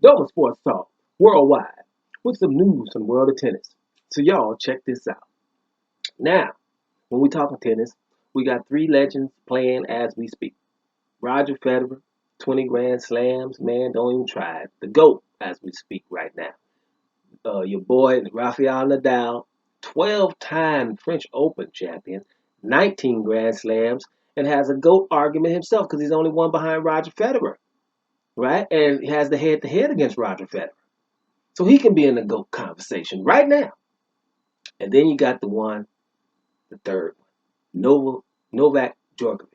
Dover Sports Talk worldwide with some news from the world of tennis. So y'all check this out. Now, when we talk tennis, we got three legends playing as we speak. Roger Federer, 20 Grand Slams, man, don't even try it. The GOAT as we speak right now. Your boy Rafael Nadal, 12-time French Open champion, 19 Grand Slams, and has a GOAT argument himself because he's only one behind Roger Federer, right? And he has the head-to-head against Roger Federer. So he can be in the GOAT conversation right now. And then you got the third one, Novak Djokovic,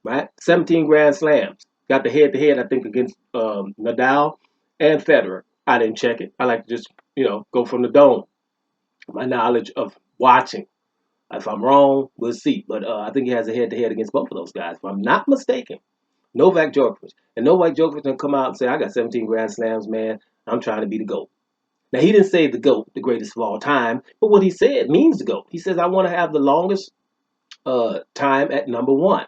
right? 17 Grand Slams. Got the head-to-head, I think, against Nadal and Federer. I didn't check it. I like to just, go from the dome. My knowledge of watching. If I'm wrong, we'll see. But I think he has a head-to-head against both of those guys, if I'm not mistaken. Novak Djokovic. And Novak Djokovic can come out and say, I got 17 Grand Slams, man. I'm trying to be the GOAT. Now, he didn't say the GOAT, the greatest of all time, but what he said means the GOAT. He says, I want to have the longest time at number one,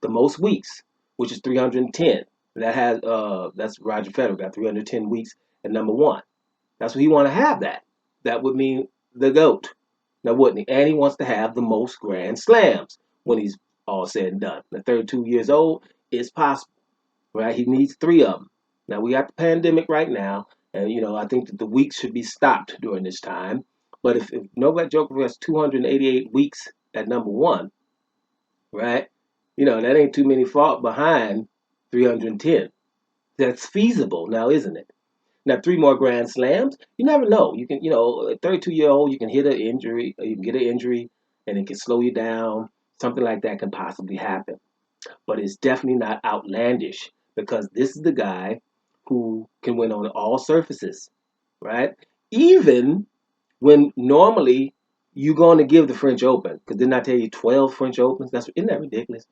the most weeks, which is 310. That's Roger Federer got 310 weeks at number one. That's what he want to have that. That would mean the GOAT. Now, wouldn't he? And he wants to have the most Grand Slams when he's all said and done. At 32 years old, it's possible, right? He needs three of them. Now, we got the pandemic right now, and, I think that the weeks should be stopped during this time. But if Novak Djokovic has 288 weeks at number one, right? That ain't too many fault behind 310. That's feasible now, isn't it? Now, three more Grand Slams. You never know. You can, a 32-year-old, you can hit an injury, you can get an injury, and it can slow you down. Something like that can possibly happen. But it's definitely not outlandish because this is the guy who can win on all surfaces, right? Even when normally you're going to give the French Open, because didn't I tell you 12 French Opens? Isn't that ridiculous?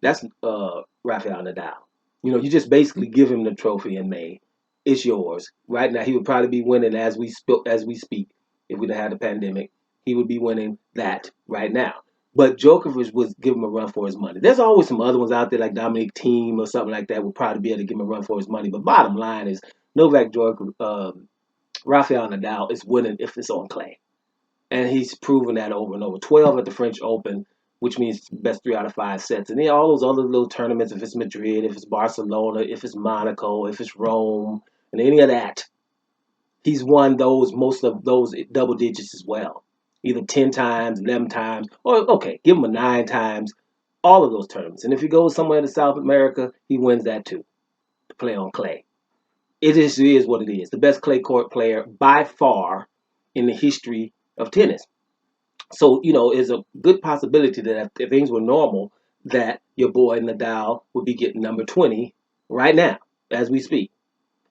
That's Rafael Nadal. You just basically give him the trophy in May. It's yours. Right now, he would probably be winning as we speak. If we didn't have the pandemic, he would be winning that right now. But Djokovic was giving him a run for his money. There's always some other ones out there like Dominic Thiem or something like that would probably be able to give him a run for his money. But bottom line is Novak Djokovic, Rafael Nadal is winning if it's on clay. And he's proven that over and over. 12 at the French Open, which means best 3 out of 5 sets. And then all those other little tournaments, if it's Madrid, if it's Barcelona, if it's Monaco, if it's Rome, and any of that, he's won most of those double digits as well. Either 10 times, 11 times, or, okay, give him a 9 times, all of those tournaments. And if he goes somewhere to South America, he wins that too, to play on clay. It just is what it is. The best clay court player by far in the history of tennis. So, it's a good possibility that if things were normal, that your boy Nadal would be getting number 20 right now, as we speak.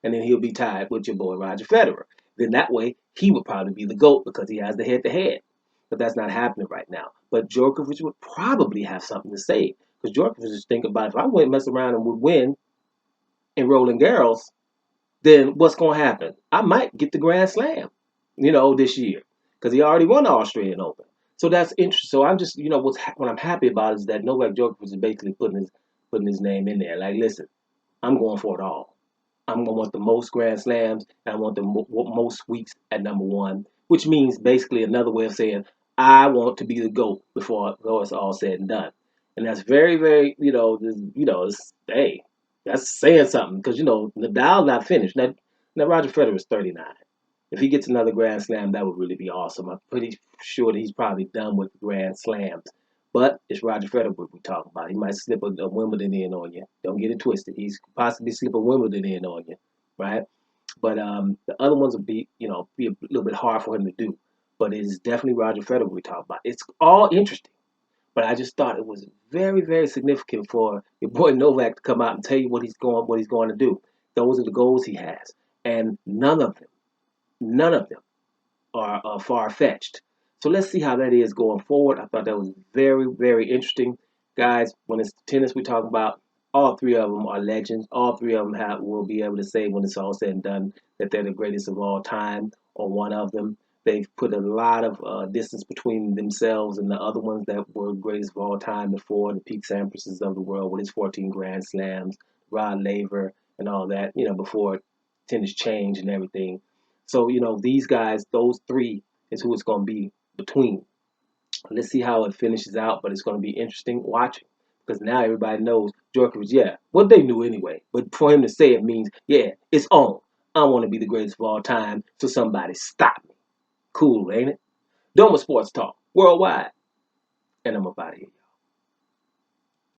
And then he'll be tied with your boy Roger Federer. Then that way, he would probably be the GOAT because he has the head-to-head. But that's not happening right now. But Djokovic would probably have something to say. Because Djokovic is thinking about if I went mess around and would win in Roland Garros, then what's going to happen? I might get the Grand Slam, this year. Because he already won the Australian Open. So that's interesting. So I'm just, what I'm happy about is that Novak Djokovic is basically putting his name in there. Like, listen, I'm going for it all. I'm going to want the most Grand Slams, and I want the most weeks at number one, which means basically another way of saying I want to be the GOAT before it's all said and done. And that's very, very, hey, that's saying something because, Nadal not finished. Now Roger Federer is 39. If he gets another Grand Slam, that would really be awesome. I'm pretty sure that he's probably done with Grand Slams. But it's Roger Federer we're talking about. He might slip a Wimbledon in on you. Don't get it twisted. He's possibly slip a Wimbledon in on you, right? But the other ones will be a little bit hard for him to do. But it is definitely Roger Federer we're talking about. It's all interesting. But I just thought it was very, very significant for your boy Novak to come out and tell you what he's going to do. Those are the goals he has, and none of them are far-fetched. So let's see how that is going forward. I thought that was very, very interesting. Guys, when it's tennis we talk about, all three of them are legends. All three of them will be able to say when it's all said and done that they're the greatest of all time, or one of them. They've put a lot of distance between themselves and the other ones that were greatest of all time before, the Pete Sampras's of the world with his 14 Grand Slams, Rod Laver, and all that, before tennis changed and everything. So, these guys, those three is who it's going to be between. Let's see how it finishes out, but it's going to be interesting watching because now everybody knows Djokovic, yeah, well, they knew anyway. But for him to say it means, yeah, it's on. I want to be the greatest of all time, so somebody stop me. Cool, ain't it? Doma Sports Talk, worldwide. And I'm up out of here.